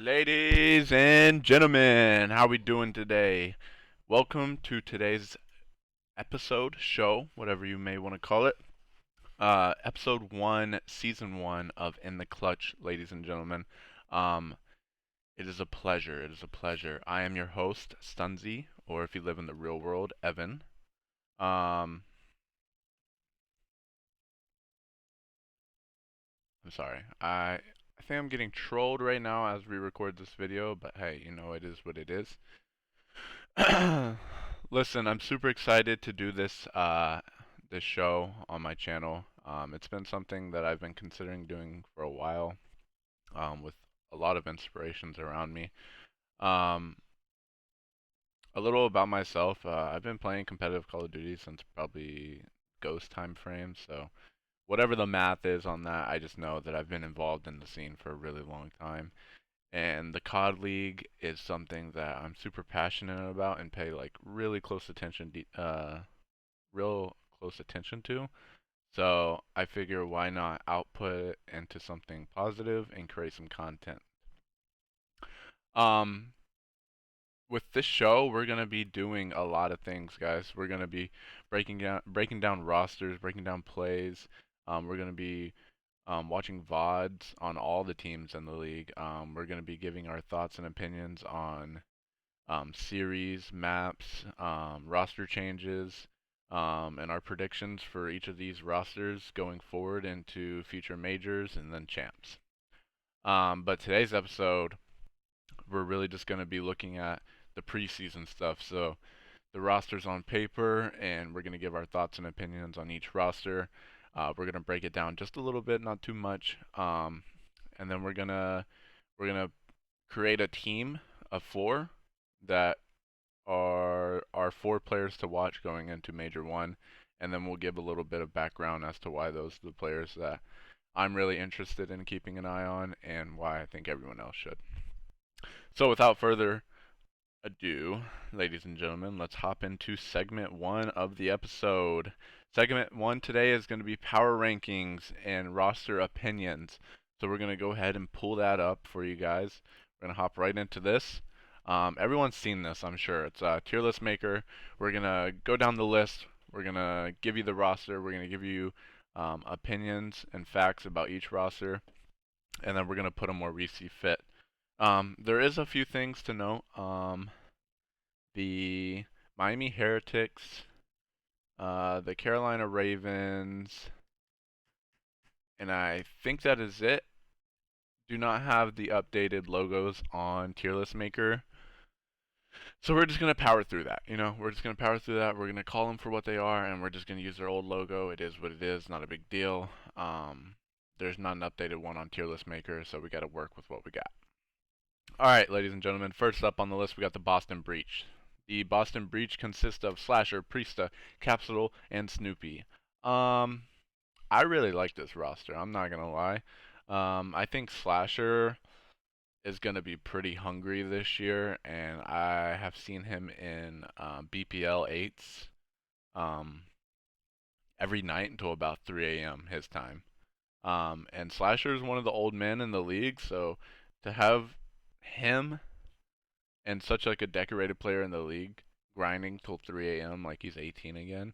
Ladies and gentlemen, how we doing today? Welcome to today's show, whatever you may want to call it. Episode 1, Season 1 of In the Clutch, ladies and gentlemen. Um, it is a pleasure. It is a pleasure. I am your host, Stunzy, or if you live in the real world, Evan. Um, I'm sorry. I think I'm getting trolled right now as we record this video, but hey, it is what it is. Listen, I'm super excited to do this show on my channel. It's been something that I've been considering doing for a while, with a lot of inspirations around me. Um, a little about myself. I've been playing competitive Call of Duty since probably Ghost time frame, so whatever the math is on that, I just know that I've been involved in the scene for a really long time. And the COD League is something that I'm super passionate about and pay like real close attention to. So I figure why not output it into something positive and create some content. Um, with this show, we're gonna be doing a lot of things, guys. We're gonna be breaking down rosters, breaking down plays. We're gonna be watching VODs on all the teams in the league. We're gonna be giving our thoughts and opinions on series, maps, roster changes, and our predictions for each of these rosters going forward into future majors and then champs. But today's episode, we're really just going to be looking at the preseason stuff. So the rosters on paper, and we're going to give our thoughts and opinions on each roster. We're going to break it down just a little bit, not too much, and then we're gonna create a team of four that are four players to watch going into Major One, and then we'll give a little bit of background as to why those are the players that I'm really interested in keeping an eye on, and why I think everyone else should. So, without further ado, ladies and gentlemen, let's hop into segment one of the episode. Segment one today is going to be power rankings and roster opinions. So we're going to go ahead and pull that up for you guys. We're going to hop right into this. Everyone's seen this, I'm sure. It's a tier list maker. We're going to go down the list. We're going to give you the roster. We're going to give you opinions and facts about each roster. And then we're going to put them where we see fit. There is a few things to note. The Miami Heretics, the Carolina Ravens, and I think that is it. Do not have the updated logos on Tier List Maker. So we're just going to power through that. We're just going to power through that. We're going to call them for what they are, and we're just going to use their old logo. It is what it is, not a big deal. There's not an updated one on Tier List Maker, so we got to work with what we got. All right, ladies and gentlemen, first up on the list, we got the Boston Breach. The Boston Breach consists of Slasher, Priesta, Capsule, and Snoopy. I really like this roster. I'm not gonna lie. I think Slasher is gonna be pretty hungry this year, and I have seen him in BPL eights um, every night until about 3 a.m. his time. And Slasher is one of the old men in the league, so to have him and such like a decorated player in the league grinding till 3 a.m. like he's 18 again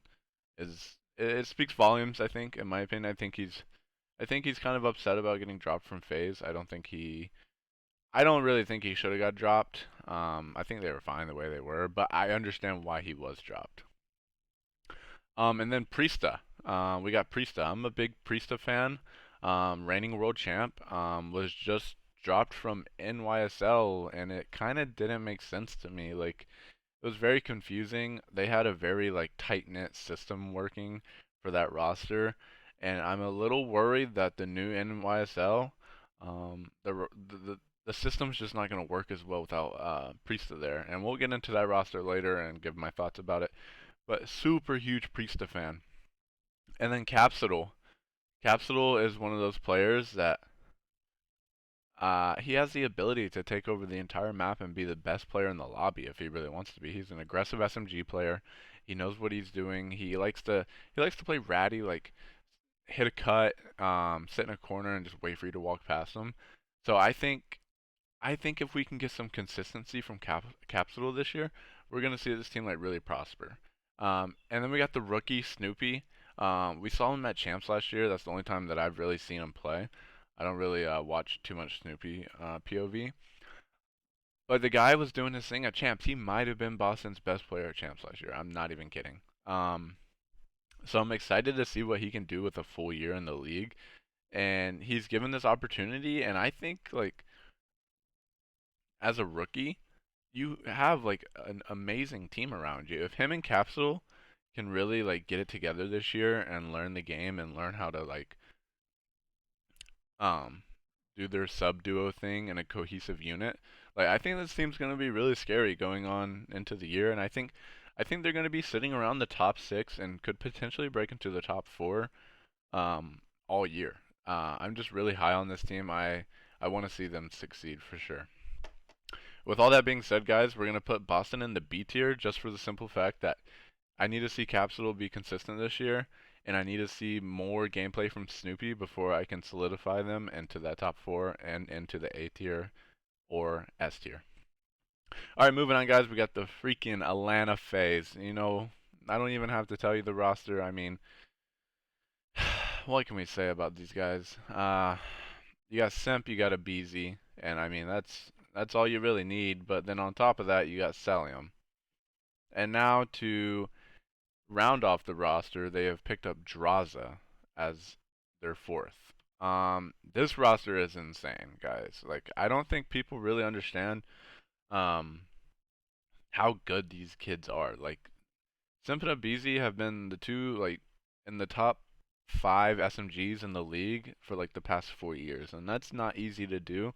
it speaks volumes. I think, in my opinion, I think he's kind of upset about getting dropped from FaZe. I don't really think he should have got dropped. I think they were fine the way they were, but I understand why he was dropped. And then Priesta. We got Priesta. I'm a big Priesta fan. Reigning world champ. Was just dropped from NYSL, and it kind of didn't make sense to me. Like, it was very confusing. They had a very like tight knit system working for that roster, and I'm a little worried that the new NYSL, the system's just not going to work as well without Priesta there. And we'll get into that roster later and give my thoughts about it. But super huge Priesta fan. And then Capsule. Capsule is one of those players that he has the ability to take over the entire map and be the best player in the lobby if he really wants to be. He's an aggressive SMG player. He knows what he's doing. He likes to play ratty, like hit a cut, sit in a corner and just wait for you to walk past him. So I think I think if we can get some consistency from Capsule this year, we're gonna see this team like really prosper. And then we got the rookie Snoopy. We saw him at Champs last year. That's the only time that I've really seen him play. I don't really watch too much Snoopy POV. But the guy was doing his thing at Champs. He might have been Boston's best player at Champs last year. I'm not even kidding. So I'm excited to see what he can do with a full year in the league. And he's given this opportunity, and I think like as a rookie, you have like an amazing team around you. If him and Capsule can really like get it together this year and learn the game and learn how to like um do their sub duo thing in a cohesive unit, like I think this team's gonna be really scary going on into the year, and I think they're gonna be sitting around the top six and could potentially break into the top four all year. I'm just really high on this team. I want to see them succeed for sure. With all that being said, guys, we're gonna put Boston in the B tier just for the simple fact that I need to see Capsule be consistent this year, and I need to see more gameplay from Snoopy before I can solidify them into that top four and into the A tier or S tier. All right, moving on, guys. We got the freaking Atlanta phase. I don't even have to tell you the roster. I mean, what can we say about these guys? You got Simp, you got a BZ, and I mean that's all you really need. But then on top of that, you got Celium. And now to round off the roster, they have picked up Draza as their fourth. This roster is insane, guys. Like, I don't think people really understand um, how good these kids are. Like, Simp and Abizi have been the two, like, in the top five SMGs in the league for, like, the past 4 years. And that's not easy to do.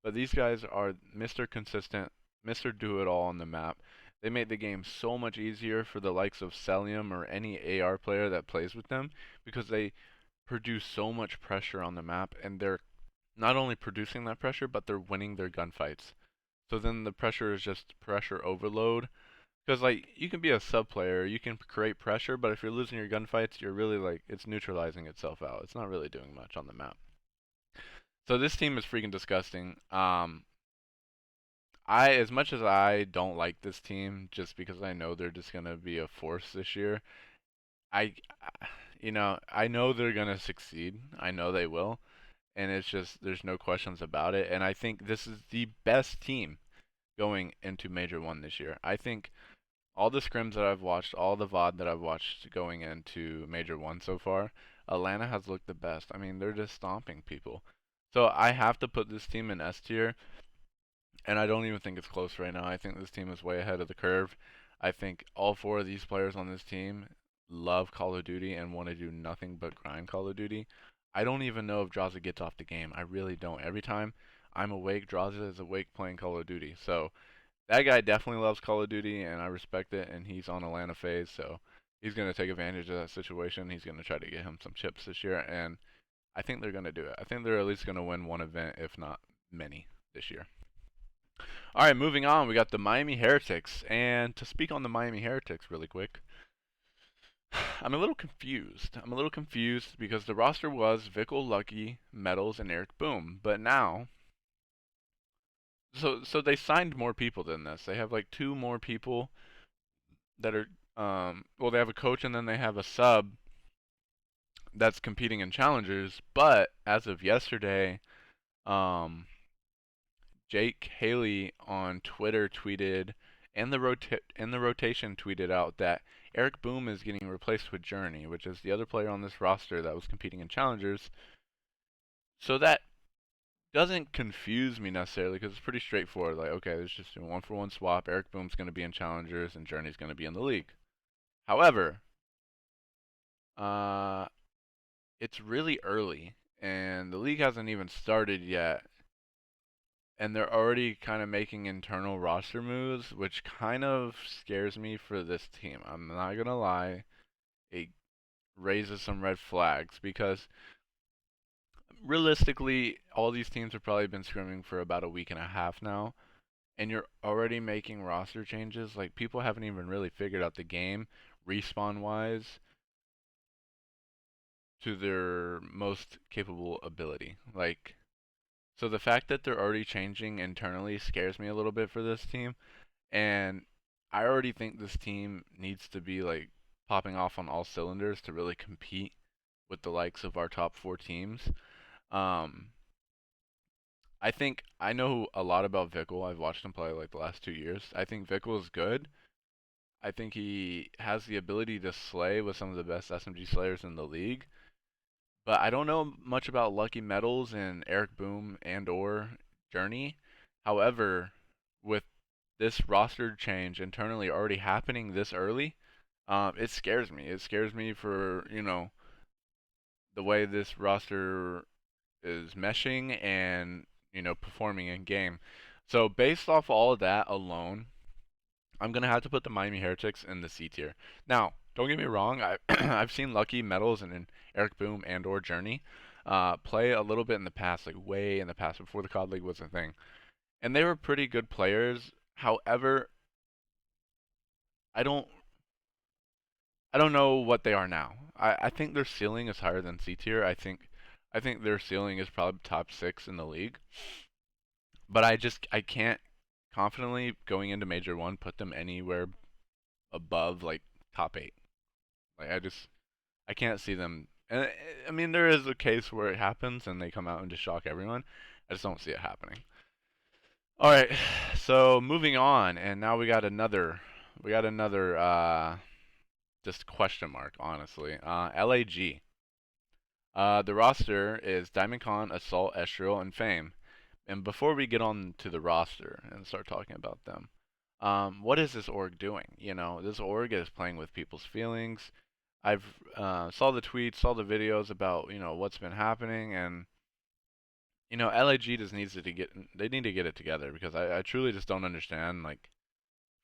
But these guys are Mr. Consistent, Mr. Do It All on the map. They make the game so much easier for the likes of Celium or any AR player that plays with them because they produce so much pressure on the map, and they're not only producing that pressure, but they're winning their gunfights. So then the pressure is just pressure overload. Because like you can be a sub player, you can create pressure, but if you're losing your gunfights, you're really like it's neutralizing itself out. It's not really doing much on the map. So this team is freaking disgusting. As much as I don't like this team, just because I know they're just gonna be a force this year, I, I know they're gonna succeed. I know they will, and it's just there's no questions about it. And I think this is the best team going into Major One this year. I think all the scrims that I've watched, all the VOD that I've watched going into Major One so far, Atlanta has looked the best. I mean, they're just stomping people. So I have to put this team in S tier, and I don't even think it's close right now. I think this team is way ahead of the curve. I think all four of these players on this team love Call of Duty and want to do nothing but grind Call of Duty. I don't even know if Draza gets off the game. I really don't. Every time I'm awake, Draza is awake playing Call of Duty. So that guy definitely loves Call of Duty, and I respect it. And he's on Atlanta phase, so he's going to take advantage of that situation. He's going to try to get him some chips this year, and I think they're going to do it. I think they're at least going to win one event, if not many, this year. All right, moving on. We got the Miami Heretics, and to speak on the Miami Heretics really quick, I'm a little confused. I'm a little confused because the roster was Vickle, Lucky, Metals, and Eric Boom, but now, so they signed more people than this. They have like two more people that are, well, they have a coach and then they have a sub that's competing in challengers. But as of yesterday, um, Jake Haley on Twitter tweeted, and the rotation tweeted out that Eric Boom is getting replaced with Journey, which is the other player on this roster that was competing in challengers. So that doesn't confuse me necessarily because it's pretty straightforward. Like, okay, there's just a one for one swap. Eric Boom's going to be in challengers and Journey's going to be in the league. However, uh, it's really early and the league hasn't even started yet, and they're already kind of making internal roster moves, which kind of scares me for this team. I'm not gonna lie, it raises some red flags because realistically, all these teams have probably been scrimming for about a week and a half now, and you're already making roster changes. Like people haven't even really figured out the game respawn wise to their most capable ability. Like So the fact that they're already changing internally scares me a little bit for this team. And I already think this team needs to be like popping off on all cylinders to really compete with the likes of our top four teams. Um, I think I know a lot about Vickle. I've watched him play like the last 2 years. I think Vickle is good. I think he has the ability to slay with some of the best SMG slayers in the league. But I don't know much about Lucky Metals and Eric Boom and or Journey. However, with this roster change internally already happening this early, it scares me. It scares me for, the way this roster is meshing and, performing in game. So based off all of that alone, I'm gonna have to put the Miami Heretics in the C tier. Now, don't get me wrong, I've seen Lucky Metals and Eric Boom and or Journey play a little bit in the past, like way in the past before the COD League was a thing. And they were pretty good players. However, I don't I don't know what they are now. I think their ceiling is higher than C tier. I think their ceiling is probably top 6 in the league. But I can't confidently going into Major 1 put them anywhere above like top 8. Like I can't see them. And I mean, there is a case where it happens and they come out and just shock everyone. I just don't see it happening. All right, so moving on, and now we got another just question mark, honestly. LAG. The roster is Diamond Con, Assault, Estriel, and Fame. And before we get on to the roster and start talking about them, what is this org doing? This org is playing with people's feelings. I've saw the tweets, saw the videos about what's been happening, and LAG just needs to get they need to get it together because I truly just don't understand. Like,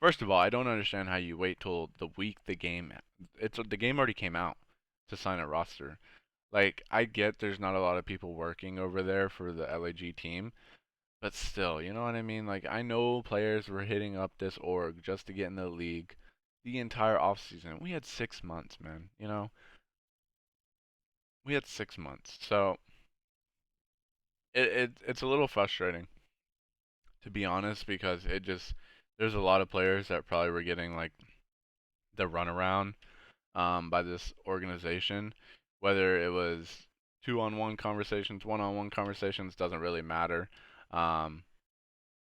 first of all, I don't understand how you wait till the week the game already came out to sign a roster. Like, I get there's not a lot of people working over there for the LAG team, but still, you know what I mean? Like, I know players were hitting up this org just to get in the league the entire offseason. We had 6 months, man. We had 6 months. So it's a little frustrating, to be honest, because there's a lot of players that probably were getting like the runaround by this organization, whether it was 2-on-1 conversations, 1-on-1 conversations, doesn't really matter. Um,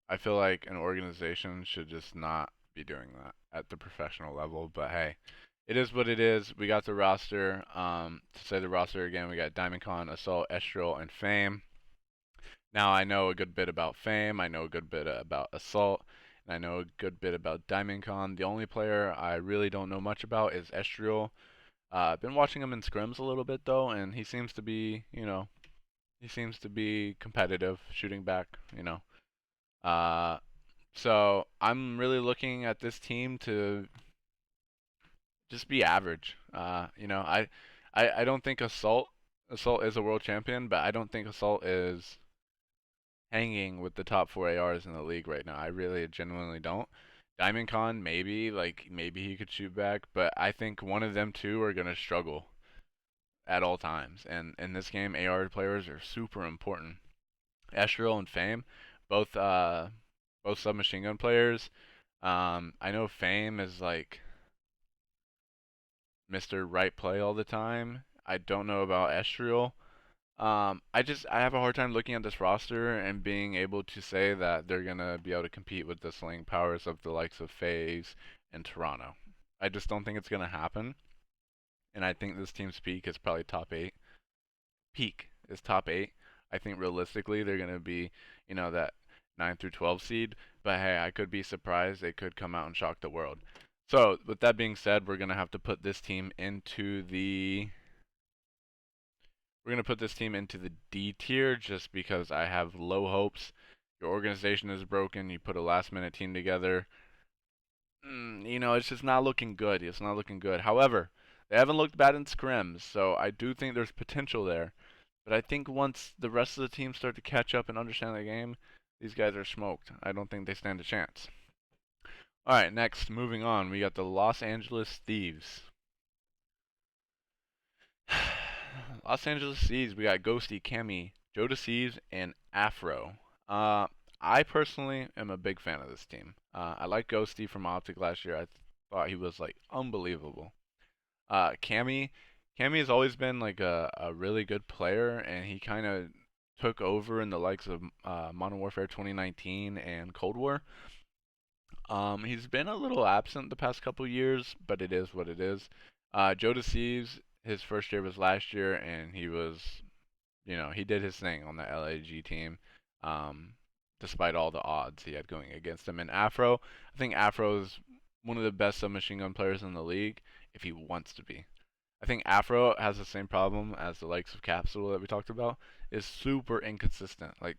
I feel like an organization should just not be doing that at the professional level. But hey, it is what it is. We got the roster. To say the roster again, we got DiamondCon, Assault, Estriel, and Fame. Now I know a good bit about Fame. I know a good bit about Assault. And I know a good bit about DiamondCon. The only player I really don't know much about is Estriel. I've been watching him in scrims a little bit though, and he seems to be competitive, shooting back. Uh, so I'm really looking at this team to just be average. I don't think Assault is a world champion, but I don't think Assault is hanging with the top 4 ARs in the league right now. I really genuinely don't. Diamond Con, maybe he could shoot back, but I think one of them two are gonna struggle at all times. And in this game, AR players are super important. Estriel and Fame, both submachine gun players. I know Fame is like Mr. Right Play all the time. I don't know about Estriel. I have a hard time looking at this roster and being able to say that they're gonna be able to compete with the slaying powers of the likes of FaZe and Toronto. I just don't think it's gonna happen, and I think this team's peak is probably top 8. Peak is top 8. I think realistically they're gonna be, that 9 through 12 seed. But hey, I could be surprised. They could come out and shock the world. So with that being said, we're going to put this team into the D tier just because I have low hopes. Your organization is broken. You put a last minute team together. It's just not looking good. It's not looking good. However, they haven't looked bad in scrims, so I do think there's potential there. But I think once the rest of the team start to catch up and understand the game, these guys are smoked. I don't think they stand a chance. All right, next, moving on, we got the Los Angeles Thieves. Los Angeles Thieves, we got Ghosty, Cammy, Jodeci's, and Afro. Uh, I personally am a big fan of this team. I like Ghosty from Optic last year. I thought he was like unbelievable. Cammy, Cammy has always been like a really good player, and he kind of took over in the likes of Modern Warfare 2019 and Cold War. He's been a little absent the past couple years, but it is what it is. Joe DeCeves, his first year was last year, and he was, he did his thing on the LAG team, um, despite all the odds he had going against him. And Afro, I think Afro is one of the best submachine gun players in the league if he wants to be. I think Afro has the same problem as the likes of Capsule that we talked about, is super inconsistent. Like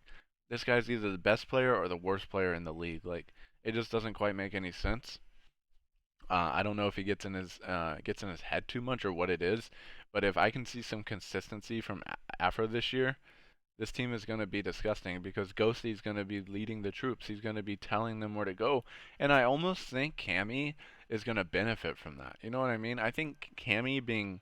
this guy's either the best player or the worst player in the league. Like it just doesn't quite make any sense. I don't know if he gets in his head too much or what it is, but if I can see some consistency from Afro this year, this team is going to be disgusting because Ghosty's going to be leading the troops. He's going to be telling them where to go. And I almost think Cammy is going to benefit from that. You know what I mean? I think Cammy being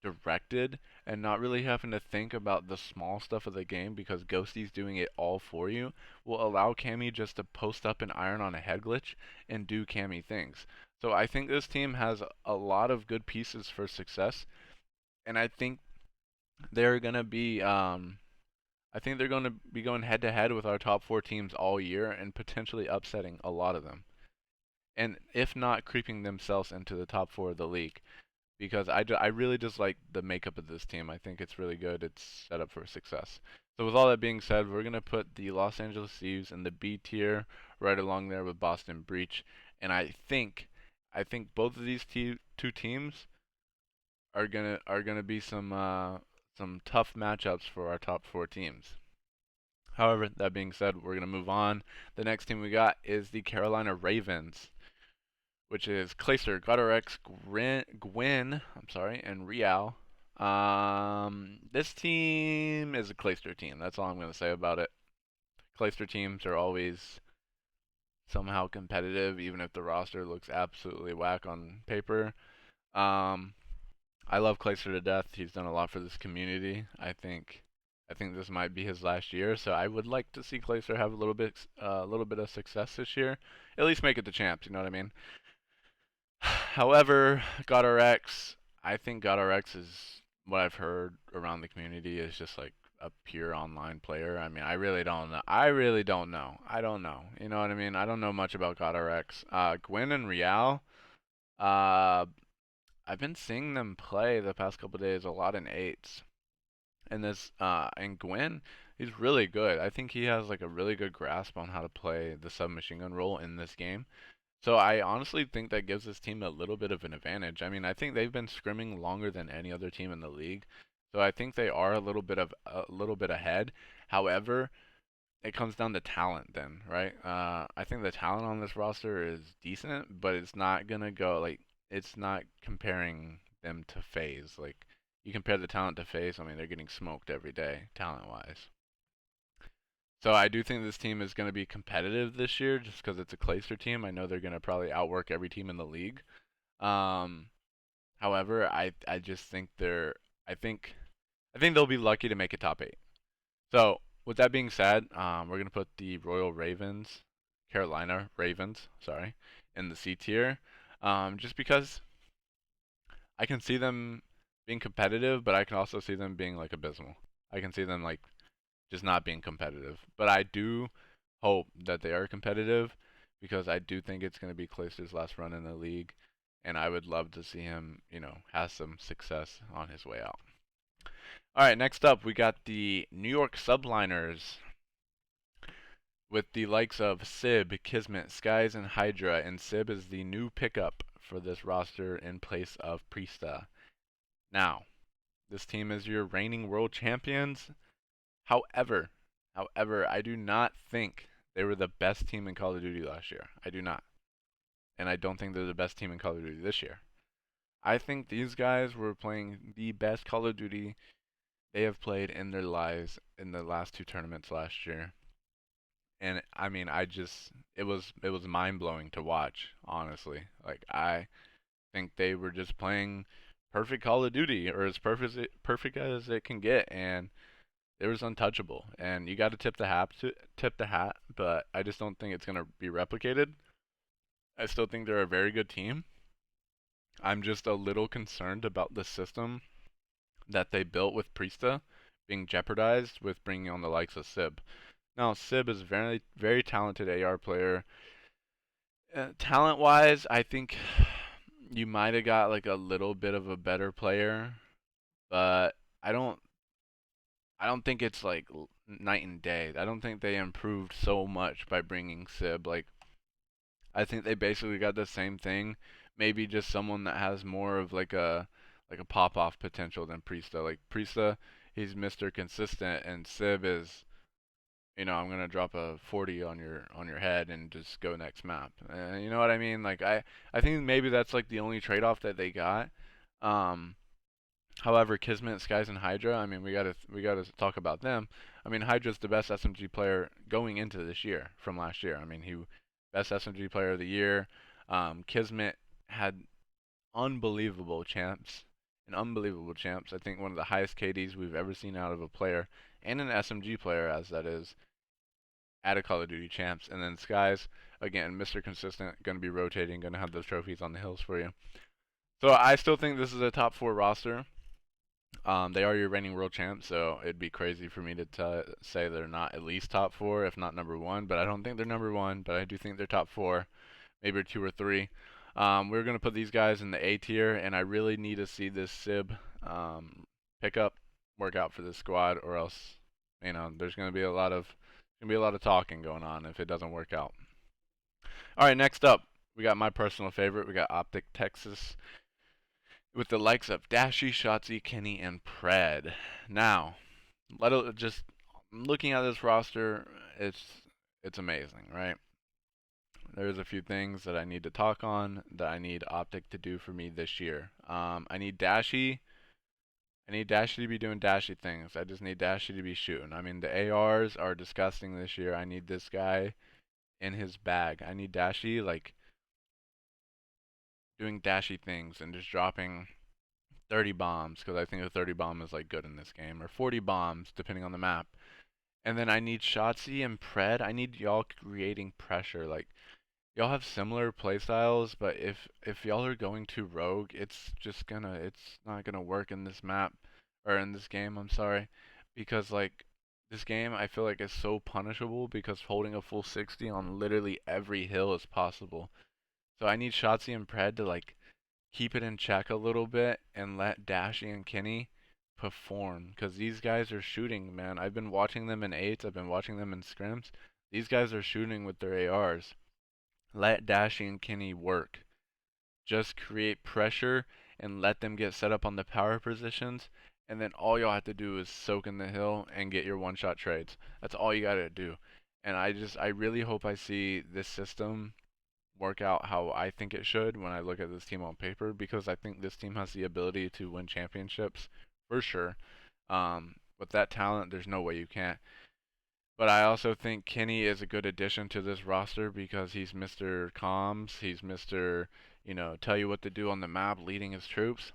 directed and not really having to think about the small stuff of the game because Ghosty's doing it all for you will allow Cammy just to post up an iron on a head glitch and do Cammy things. So I think this team has a lot of good pieces for success, and they're going to be um, I think they're going to be going head to head with our top four teams all year and potentially upsetting a lot of them. And if not, creeping themselves into the top four of the league. Because I really just like the makeup of this team. I think it's really good. It's set up for success. So with all that being said, we're going to put the Los Angeles Thieves in the B tier right along there with Boston Breach. And I think both of these two teams are gonna be some tough matchups for our top four teams. However, that being said, we're gonna move on. The next team we got is the Carolina Ravens, which is Clayster, GodRx, Gwyn, I'm sorry, and Real. This team is a Clayster team. That's all I'm gonna say about it. Clayster teams are always somehow competitive, even if the roster looks absolutely whack on paper. Um, I love Clayster to death. He's done a lot for this community. I think this might be his last year, so I would like to see Clayster have a little bit of success this year. At least make it to champs. You know what I mean? However, GodRx, I think GodRx is what I've heard around the community is just like a pure online player. I mean, I really don't know. I really don't know. I don't know. You know what I mean? I don't know much about GodRx. Gwen and Real. Uh, I've been seeing them play the past couple days a lot in eights. And Gwen, he's really good. I think he has like a really good grasp on how to play the submachine gun role in this game. So I honestly think that gives this team a little bit of an advantage. I mean, I think they've been scrimming longer than any other team in the league. So I think they are a little bit ahead. However, it comes down to talent then, right? I think the talent on this roster is decent, but it's not gonna go like it's not comparing them to FaZe. Like you compare the talent to FaZe, I mean they're getting smoked every day, talent wise. So I do think this team is going to be competitive this year, just because it's a Clayster team. I know they're going to probably outwork every team in the league. Um, However, I just think I think I think they'll be lucky to make a top eight. So with that being said, we're gonna put the Royal Ravens, Carolina Ravens, sorry, in the C tier, just because I can see them being competitive, but I can also see them being like abysmal. I can see them like just not being competitive, but I do hope that they are competitive because I do think it's gonna be Clayster's last run in the league, and I would love to see him, have some success on his way out. All right, next up we got the New York Subliners with the likes of Sib, Kismet, Skies, and Hydra, and Sib is the new pickup for this roster in place of Priesta. Now, this team is your reigning world champions. However, I do not think they were the best team in Call of Duty last year. I do not. And I don't think they're the best team in Call of Duty this year. I think these guys were playing the best Call of Duty they have played in their lives in the last two tournaments last year. And I mean, it was mind blowing to watch, honestly. Like I think they were just playing perfect Call of Duty, or as perfect as it can get, and It was untouchable, and you got to tip the hat, but I just don't think it's gonna be replicated. I still think they're a very good team. I'm just a little concerned about the system that they built with Priesta being jeopardized with bringing on the likes of Sib. Now, Sib is a very, very talented AR player. Talent-wise, I think you might have got like a little bit of a better player, but I don't, I don't think it's like night and day. I don't think they improved so much by bringing Sib. Like, I think they basically got the same thing. Maybe just someone that has more of like a pop off potential than Priesta. Like Priesta, he's Mr. Consistent, and Sib is, I'm gonna drop a 40 on your head and just go next map. You know what I mean? Like I think maybe that's like the only trade off that they got. Um, However, Kismet, Skies, and Hydra, I mean, we gotta talk about them. I mean, Hydra's the best SMG player going into this year from last year. I mean, he best SMG player of the year. Kismet had unbelievable champs. I think one of the highest KDs we've ever seen out of a player, and an SMG player, as that is, at a Call of Duty champs. And then Skies, again, Mr. Consistent, going to be rotating, going to have those trophies on the hills for you. So I still think this is a top four roster. They are your reigning world champs, so it'd be crazy for me to say they're not at least top four, if not number one. But I don't think they're number one, but I do think they're top four, maybe two or three. We're gonna put these guys in the A tier, and I really need to see this Sib pick up, work out for this squad, or else, there's gonna be a lot of talking going on if it doesn't work out. All right, next up, we got my personal favorite. We got Optic Texas with the likes of Dashi, Shotzi, Kenny, and Pred. Now, let it just looking at this roster, it's amazing, right? There's a few things that I need to talk on that I need Optic to do for me this year. I need Dashi. I need Dashi to be doing Dashi things. I just need Dashi to be shooting. I mean, the ARs are disgusting this year. I need this guy in his bag. I need Dashi like doing Dashi things and just dropping 30 bombs because I think a 30 bomb is like good in this game, or 40 bombs depending on the map. And then I need Shotzi and Pred. I need y'all creating pressure. Like y'all have similar playstyles, but if y'all are going to rogue, it's not gonna work in this map or in this game. I'm sorry, because like this game I feel like is so punishable because holding a full 60 on literally every hill is possible. So I need Shotzi and Pred to like keep it in check a little bit and let Dashy and Kenny perform because these guys are shooting, man. I've been watching them in eights. I've been watching them in scrims. These guys are shooting with their ARs. Let Dashy and Kenny work. Just create pressure and let them get set up on the power positions. And then all y'all have to do is soak in the hill and get your one-shot trades. That's all you gotta do. And I really hope I see this system work out how I think it should when I look at this team on paper because I think this team has the ability to win championships for sure. With that talent, there's no way you can't. But I also think Kenny is a good addition to this roster because he's Mr. Comms. He's Mr. Tell you what to do on the map, leading his troops.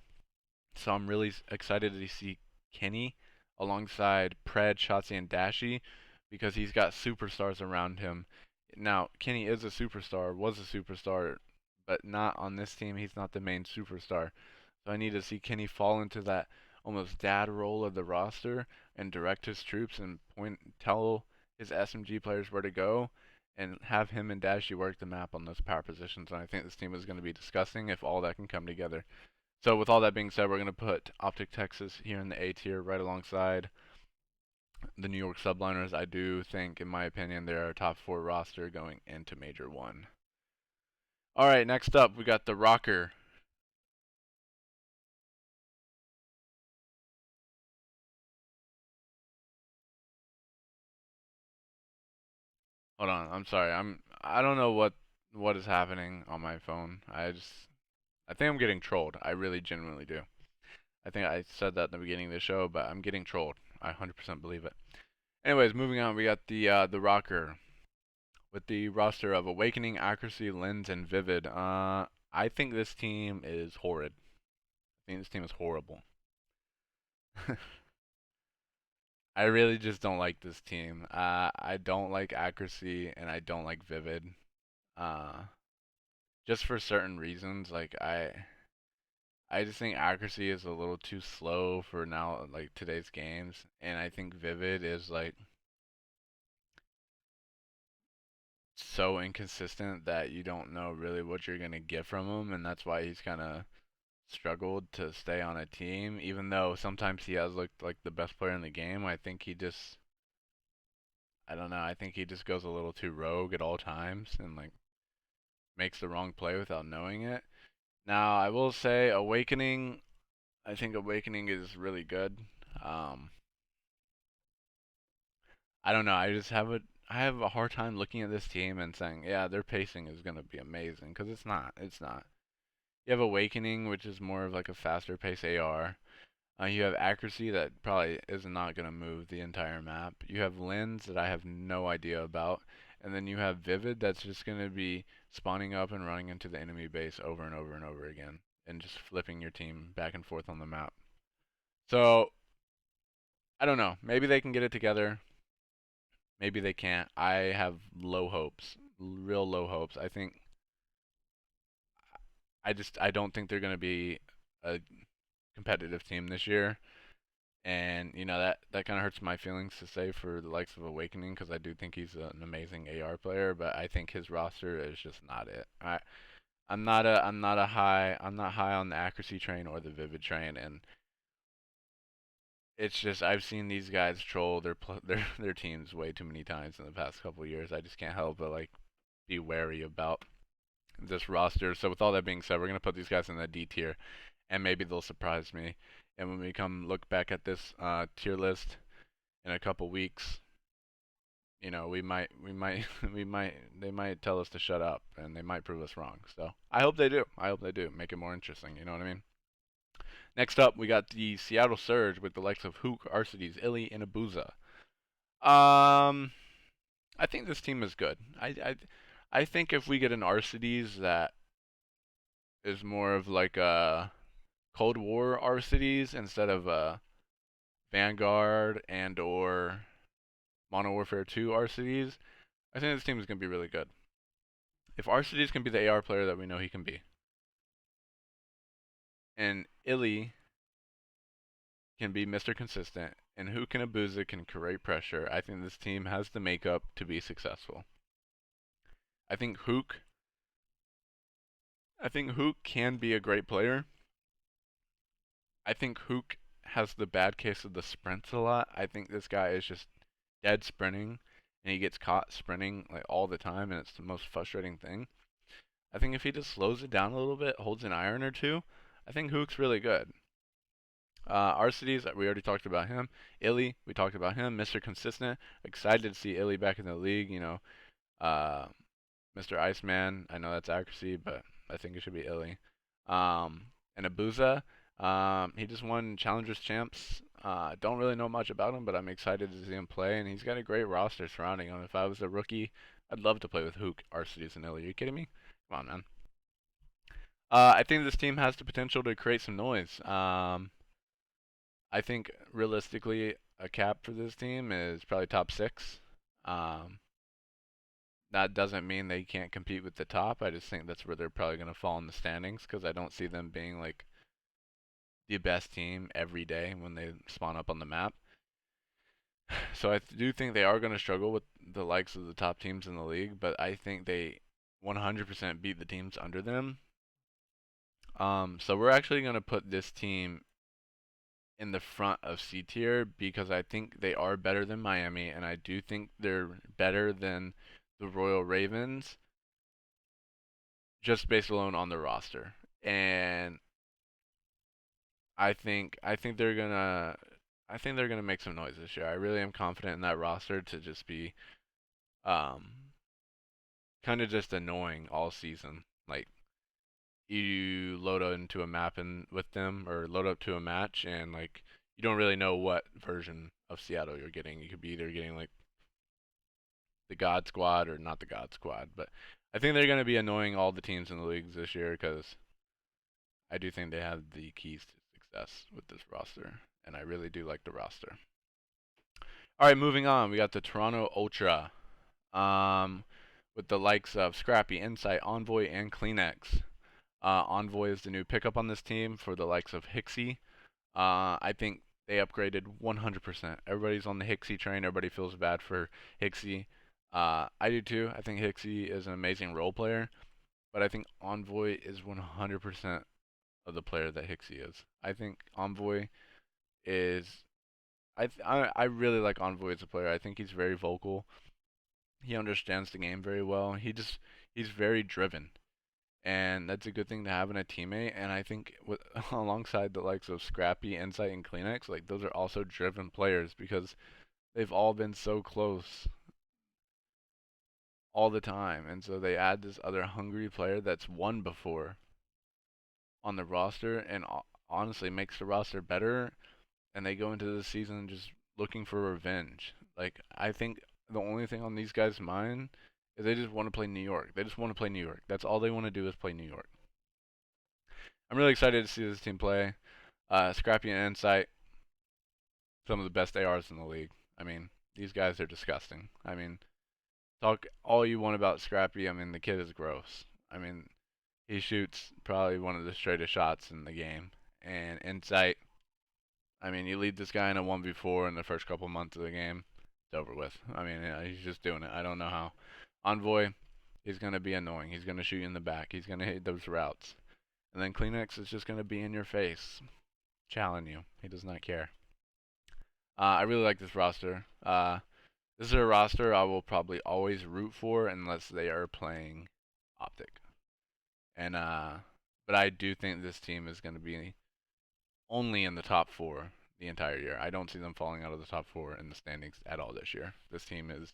So I'm really excited to see Kenny alongside Pred, Shotzi, and Dashi because he's got superstars around him. Now, Kenny is a superstar, was a superstar, but not on this team. He's not the main superstar. So I need to see Kenny fall into that almost dad role of the roster and direct his troops and tell his SMG players where to go and have him and Dashi work the map on those power positions. And I think this team is going to be disgusting if all that can come together. So with all that being said, we're going to put Optic Texas here in the A tier right alongside the New York Subliners. I do think, in my opinion, they're a top four roster going into Major 1. All right, next up, we got the Rocker. Hold on, I'm sorry. I don't know what is happening on my phone. I think I'm getting trolled. I really genuinely do. I think I said that in the beginning of the show, but I'm getting trolled. I 100% believe it. Anyways, moving on, we got the Rocker with the roster of Awakening, Accuracy, Lens, and Vivid. I think this team is horrid. I think this team is horrible. I really just don't like this team. I don't like accuracy and I don't like vivid. Uh, just for certain reasons. I just think accuracy is a little too slow for now, like today's games, and I think vivid is like so inconsistent that you don't know really what you're gonna get from him, and that's why he's kind of struggled to stay on a team, even though sometimes he has looked like the best player in the game. I don't know, I think he just goes a little too rogue at all times and like makes the wrong play without knowing it. Now, I will say I think Awakening is really good. Um, I don't know, I have a hard time looking at this team and saying, yeah, their pacing is going to be amazing because it's not. It's not. You have Awakening, which is more of like a faster pace AR. You have accuracy that probably is not going to move the entire map. You have lens that I have no idea about. And then you have vivid that's just going to be spawning up and running into the enemy base over and over and over again and just flipping your team back and forth on the map. So, I don't know. Maybe they can get it together. Maybe they can't. I have low hopes. Real low hopes. I don't think they're going to be a competitive team this year. And that kind of hurts my feelings to say for the likes of Awakening because I do think he's an amazing AR player, but I think his roster is just not it. I'm not high on the accuracy train or the vivid train, and it's just I've seen these guys troll their teams way too many times in the past couple of years. I just can't help but like be wary about this roster. So with all that being said, we're gonna put these guys in the D tier, and maybe they'll surprise me. And when we come look back at this tier list in a couple weeks, they might tell us to shut up, and they might prove us wrong. So I hope they do. I hope they do. Make it more interesting. You know what I mean? Next up, we got the Seattle Surge with the likes of Hook, Arcides, Illy, and Abuza. Um, I think this team is good. I think if we get an Arcides that is more of like a Cold War Arcides instead of a Vanguard and or Modern Warfare 2 Arcides, I think this team is going to be really good. If Arcides can be the AR player that we know he can be, and Illy can be Mr. Consistent, and Hook and Abuza can create pressure, I think this team has the makeup to be successful. I think Hook I think Hook can be a great player. I think Hook has the bad case of the sprints a lot. I think this guy is just dead sprinting, and he gets caught sprinting like all the time, and it's the most frustrating thing. I think if he just slows it down a little bit, holds an iron or two, I think Hook's really good. Arcides, we already talked about him. Illy, we talked about him. Mr. Consistent, excited to see Illy back in the league. Uh, Mr. Iceman, I know that's accuracy, but I think it should be Illy. And Abuza, he just won Challengers Champs. Don't really know much about him, but I'm excited to see him play, and he's got a great roster surrounding him. If I was a rookie, I'd love to play with Hook, Arcides, and Illy. Are you kidding me? Come on, man. I think this team has the potential to create some noise. I think realistically, a cap for this team is probably top six. Um, that doesn't mean they can't compete with the top. I just think that's where they're probably going to fall in the standings because I don't see them being like the best team every day when they spawn up on the map. So I do think they are going to struggle with the likes of the top teams in the league, but I think they 100% beat the teams under them. So we're actually going to put this team in the front of C tier because I think they are better than Miami, and I do think they're better than the Royal Ravens just based alone on the roster. And I think they're gonna make some noise this year. I really am confident in that roster to just be um kind of just annoying all season. Like you load into a map and with them or load up to a match and like you don't really know what version of Seattle you're getting. You could be either getting like the God Squad or not the God Squad, but I think they're going to be annoying all the teams in the leagues this year because I do think they have the keys to success with this roster, and I really do like the roster. All right, moving on. We got the Toronto Ultra, um, with the likes of Scrappy, Insight, Envoy, and Kleenex. Envoy is the new pickup on this team for the likes of Hixie. I think they upgraded 100%. Everybody's on the Hixie train. Everybody feels bad for Hixie. I do too. I think Hixie is an amazing role player, but I think Envoy is 100% of the player that Hixie is. I think Envoy is. I really like Envoy as a player. I think he's very vocal. He understands the game very well. He's very driven, and that's a good thing to have in a teammate. And I think with alongside the likes of Scrappy, Insight, and Kleenex, like those are also driven players because they've all been so close all the time, and so they add this other hungry player that's won before on the roster, and honestly makes the roster better. And they go into the season just looking for revenge. Like I think the only thing on these guys' mind is they just want to play New York. They just want to play New York. That's all they want to do is play New York. I'm really excited to see this team play. Scrappy and Insight, some of the best ARs in the league. I mean, these guys are disgusting. I mean, talk all you want about Scrappy. I mean, the kid is gross. I mean, he shoots probably one of the straightest shots in the game. And Insight, I mean, you lead this guy in a 1v4 in the first couple months of the game, it's over with. I mean, yeah, he's just doing it. I don't know how. Envoy, he's going to be annoying. He's going to shoot you in the back. He's going to hit those routes. And then Kleenex is just going to be in your face, challenge you. He does not care. I really like this roster. This is a roster I will probably always root for unless they are playing Optic. And but I do think this team is going to be only in the top four the entire year. I don't see them falling out of the top four in the standings at all this year. This team is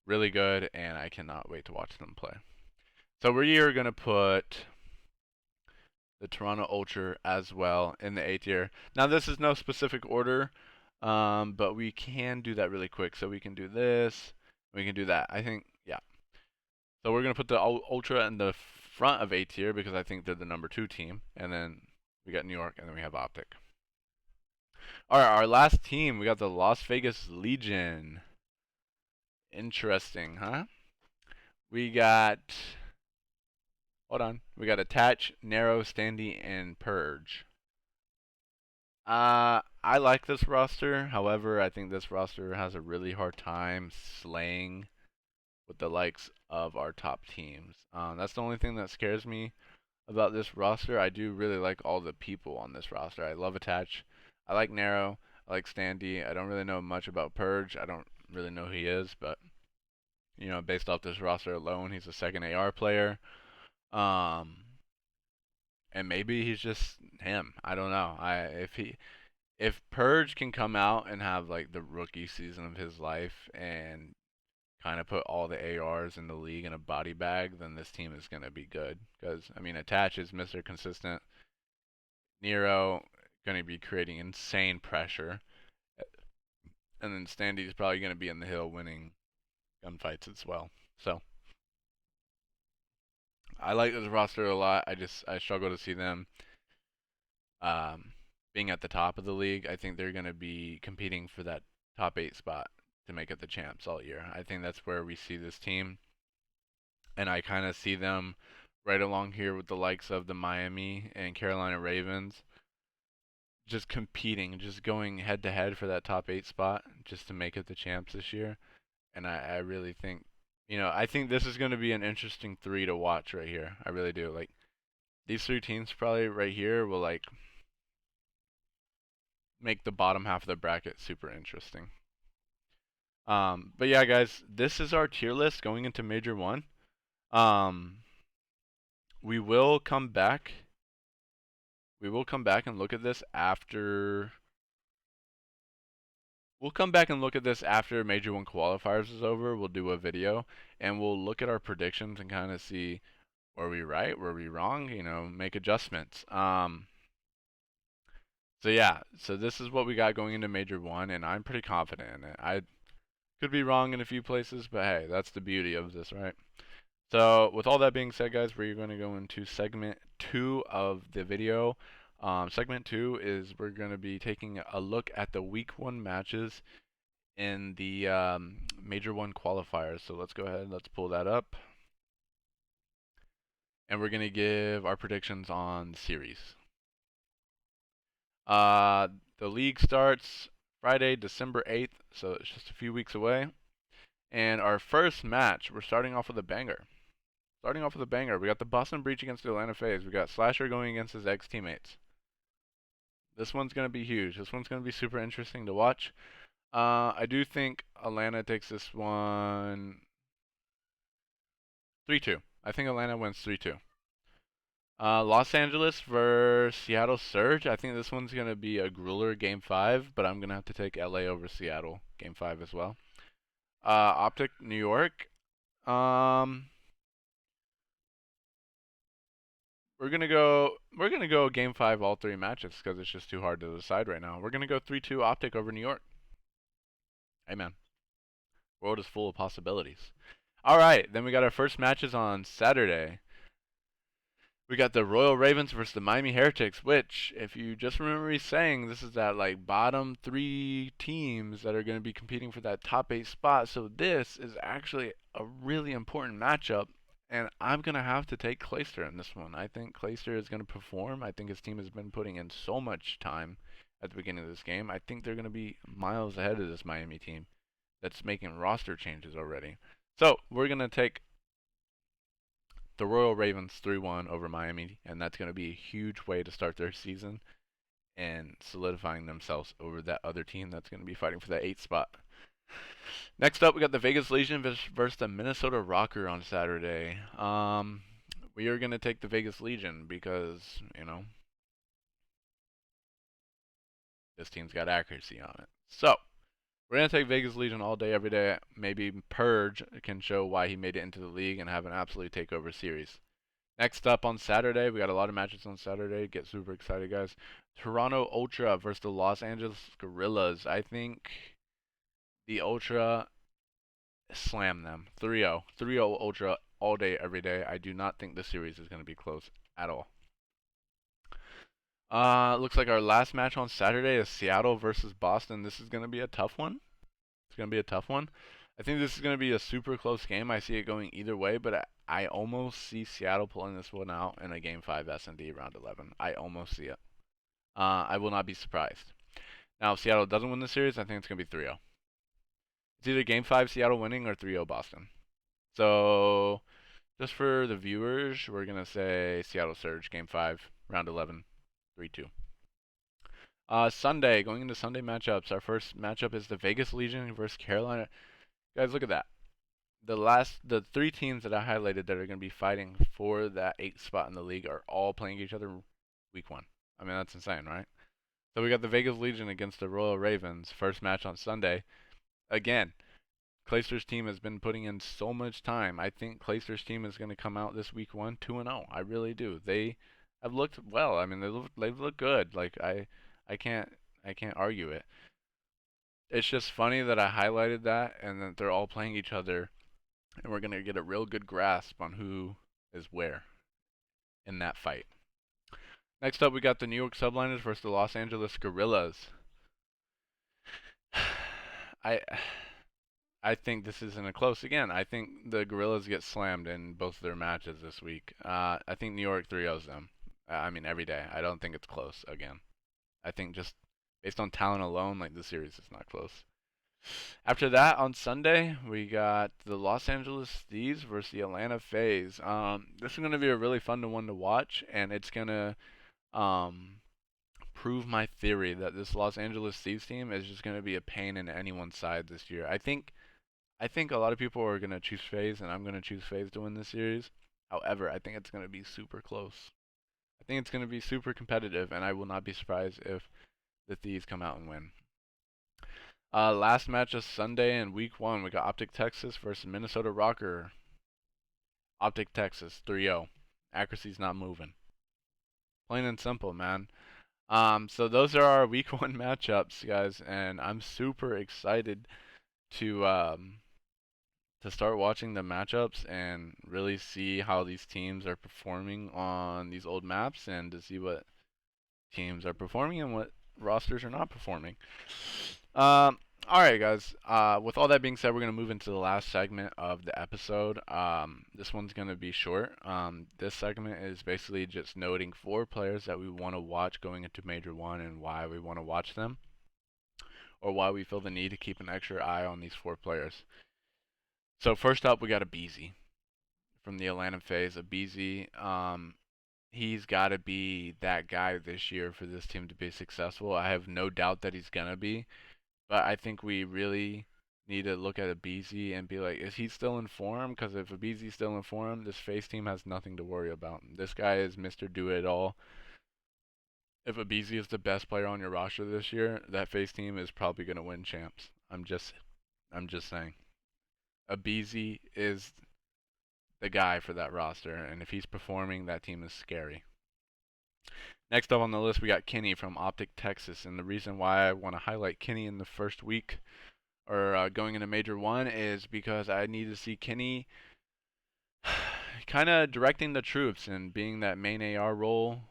really good, and I cannot wait to watch them play. So we are going to put the Toronto Ultra as well in the A tier. Now, this is no specific order, but we can do that really quick. So we can do this, we can do that. I think, yeah. So we're going to put the Ultra in the front of A tier because I think they're the number 2 team. And then we got New York, and then we have Optic. All right, our last team, we got the Las Vegas Legion. Interesting, huh? We got, hold on, we got Attach, Narrow, Standy, and Purge. I like this roster. However, I think this roster has a really hard time slaying with the likes of our top teams. That's the only thing that scares me about this roster. I do really like all the people on this roster. I love Attach. I like Narrow. I like Standy. I don't really know much about Purge. I don't really know who he is, but you know, based off this roster alone, he's a second AR player. And maybe he's just him. I don't know. If Purge can come out and have like the rookie season of his life and kind of put all the ARs in the league in a body bag, then this team is going to be good. Because, I mean, Attach is Mr. Consistent. Nero going to be creating insane pressure. And then Standy's probably going to be in the hill winning gunfights as well. So, I like this roster a lot. I struggle to see them being at the top of the league. I think they're going to be competing for that top 8 spot to make it the champs all year. I think that's where we see this team. And I kind of see them right along here with the likes of the Miami and Carolina Ravens just competing, just going head to head for that top 8 spot just to make it the champs this year. And I really think, you know, I think this is going to be an interesting 3 to watch right here. I really do. Like, these 3 teams probably right here will, like, make the bottom half of the bracket super interesting. But yeah, guys, this is our tier list going into Major 1. We will come back. We will come back and look at this after. We'll come back and look at this after Major 1 qualifiers is over. We'll do a video and we'll look at our predictions and kind of see were we right, were we wrong, you know, make adjustments. So yeah, so this is what we got going into Major 1, and I'm pretty confident in it. I could be wrong in a few places, but hey, that's the beauty of this, right? So with all that being said, guys, we're going to go into segment 2 of the video. Segment 2 is we're going to be taking a look at the Week 1 matches in the Major 1 qualifiers. So let's go ahead, let's pull that up. And we're going to give our predictions on the series. The league starts Friday, December 8th, so it's just a few weeks away. And our first match, we're starting off with a banger. We got the Boston Breach against the Atlanta FaZe. We got Slasher going against his ex-teammates. This one's going to be huge. This one's going to be super interesting to watch. I do think Atlanta takes this one 3-2. I think Atlanta wins 3-2. Los Angeles versus Seattle Surge. I think this one's going to be a grueler game 5, but I'm going to have to take LA over Seattle game 5 as well. Optic New York. We're gonna go game 5 all 3 matches because it's just too hard to decide right now. We're gonna go 3-2 Optic over New York. Amen. World is full of possibilities. All right, then we got our first matches on Saturday. We got the Royal Ravens versus the Miami Heretics, which, if you just remember me saying, this is that like bottom 3 teams that are going to be competing for that top 8 spot. So this is actually a really important matchup, and I'm going to have to take Clayster in this one. I think Clayster is going to perform. I think his team has been putting in so much time at the beginning of this game. I think they're going to be miles ahead of this Miami team that's making roster changes already. So we're going to take the Royal Ravens 3-1 over Miami, and that's going to be a huge way to start their season and solidifying themselves over that other team that's going to be fighting for that 8th spot. Next up, we got the Vegas Legion versus the Minnesota Rocker on Saturday. We are going to take the Vegas Legion because, you know, this team's got accuracy on it. So, we're going to take Vegas Legion all day, every day. Maybe Purge can show why he made it into the league and have an absolute takeover series. Next up on Saturday, we got a lot of matches on Saturday. Get super excited, guys. Toronto Ultra versus the Los Angeles Guerrillas. I think the Ultra slam them. 3-0. 3-0 Ultra all day, every day. I do not think this series is going to be close at all. Looks like our last match on Saturday is Seattle versus Boston. This is going to be a tough one. It's going to be a tough one. I think this is going to be a super close game. I see it going either way, but I almost see Seattle pulling this one out in a Game 5 S&D round 11. I almost see it. I will not be surprised. Now, if Seattle doesn't win the series, I think it's going to be 3-0. It's either Game 5 Seattle winning or 3-0 Boston. So, just for the viewers, we're going to say Seattle Surge, Game 5, round 11, 3-2. Sunday, going into Sunday matchups, our first matchup is the Vegas Legion versus Carolina. Guys, look at that. The 3 teams that I highlighted that are going to be fighting for that 8th spot in the league are all playing each other week 1. I mean, that's insane, right? So we got the Vegas Legion against the Royal Ravens, first match on Sunday. Again, Clayster's team has been putting in so much time. I think Clayster's team is going to come out this week 1 2-0. I really do. They have looked well. I mean, they've looked good. Like I can't argue it. It's just funny that I highlighted that and that they're all playing each other, and we're gonna get a real good grasp on who is where in that fight. Next up, we got the New York Subliners versus the Los Angeles Guerrillas. I think this isn't a close again. I think the Guerrillas get slammed in both of their matches this week. I think New York 3-0s them. I mean, every day. I don't think it's close again. I think just based on talent alone, like the series is not close. After that, on Sunday, we got the Los Angeles Thieves versus the Atlanta FaZe. This is going to be a really fun one to watch, and it's going to prove my theory that this Los Angeles Thieves team is just going to be a pain in anyone's side this year. I think a lot of people are going to choose FaZe, and I'm going to choose FaZe to win this series. However, I think it's going to be super close. I think it's going to be super competitive, and I will not be surprised if the Thieves come out and win. Last match of Sunday in week 1, we got Optic Texas versus Minnesota Rocker. Optic Texas, 3-0. Accuracy's not moving. Plain and simple, man. So those are our week 1 matchups, guys, and I'm super excited to start watching the matchups and really see how these teams are performing on these old maps, and to see what teams are performing and what rosters are not performing. All right, guys. With all that being said, we're gonna move into the last segment of the episode. This one's gonna be short. This segment is basically just noting 4 players that we want to watch going into Major One and why we want to watch them, or why we feel the need to keep an extra eye on these 4 players. So first up, we got Abeezy from the Atlanta phase. Abeezy, he's got to be that guy this year for this team to be successful. I have no doubt that he's gonna be. But I think we really need to look at Abeezy and be like, is he still in form? Because if Abeezy's still in form, this face team has nothing to worry about. This guy is Mr. Do It All. If Abeezy is the best player on your roster this year, that face team is probably going to win champs. I'm just saying. Abeezy is the guy for that roster, and if he's performing, that team is scary. Next up on the list, we got Kenny from Optic Texas, and the reason why I want to highlight Kenny in the first week or going into Major One is because I need to see Kenny kind of directing the troops and being that main AR role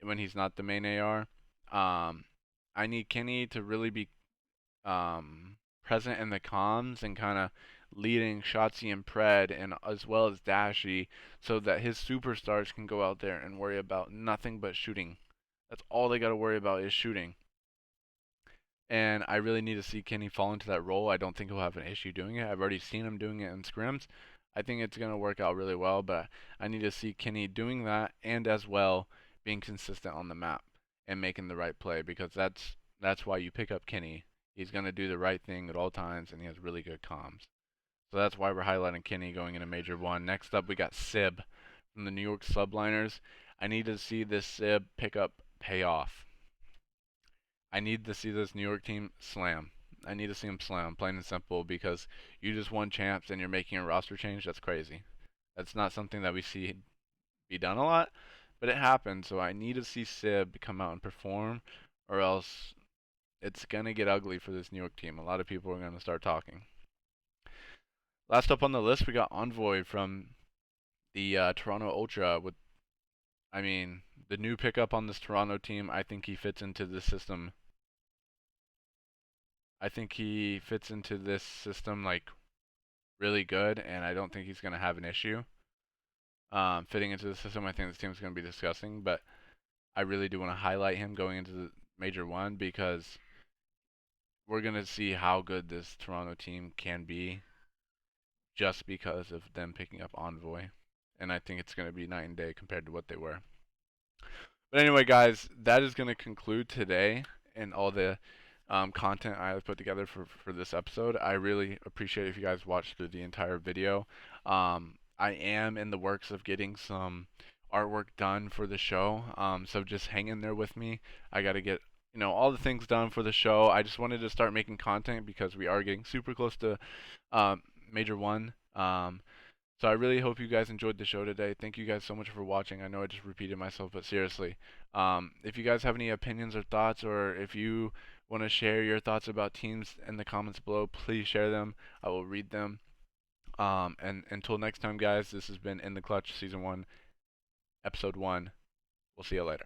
when he's not the main AR. I need Kenny to really be present in the comms and kind of leading Shotzi and Pred and as well as Dashy so that his superstars can go out there and worry about nothing but shooting. That's all they got to worry about is shooting. And I really need to see Kenny fall into that role. I don't think he'll have an issue doing it. I've already seen him doing it in scrims. I think it's going to work out really well, but I need to see Kenny doing that and as well being consistent on the map and making the right play because that's why you pick up Kenny. He's going to do the right thing at all times and he has really good comms. So that's why we're highlighting Kenny going into Major 1. Next up, we got Sib from the New York Subliners. I need to see this Sib pickup pay off. I need to see this New York team slam. I need to see them slam, plain and simple, because you just won champs and you're making a roster change. That's crazy. That's not something that we see be done a lot, but it happens. So I need to see Sib come out and perform, or else it's gonna get ugly for this New York team. A lot of people are gonna start talking. Last up on the list, we got Envoy from the Toronto Ultra. The new pickup on this Toronto team. I think he fits into the system. I think he fits into this system like really good, and I don't think he's gonna have an issue fitting into the system. I think this team's gonna be disgusting, but I really do want to highlight him going into the Major 1 because we're gonna see how good this Toronto team can be just because of them picking up Envoy, and I think it's gonna be night and day compared to what they were. But anyway, guys, that is going to conclude today and all the content I have put together for this episode. I really appreciate if you guys watched through the entire video. I am in the works of getting some artwork done for the show, so just hang in there with me. I got to get all the things done for the show. I just wanted to start making content because we are getting super close to Major 1. So I really hope you guys enjoyed the show today. Thank you guys so much for watching. I know I just repeated myself, but seriously, if you guys have any opinions or thoughts, or if you want to share your thoughts about teams in the comments below, please share them. I will read them. And until next time, guys, this has been In the Clutch Season 1, Episode 1. We'll see you later.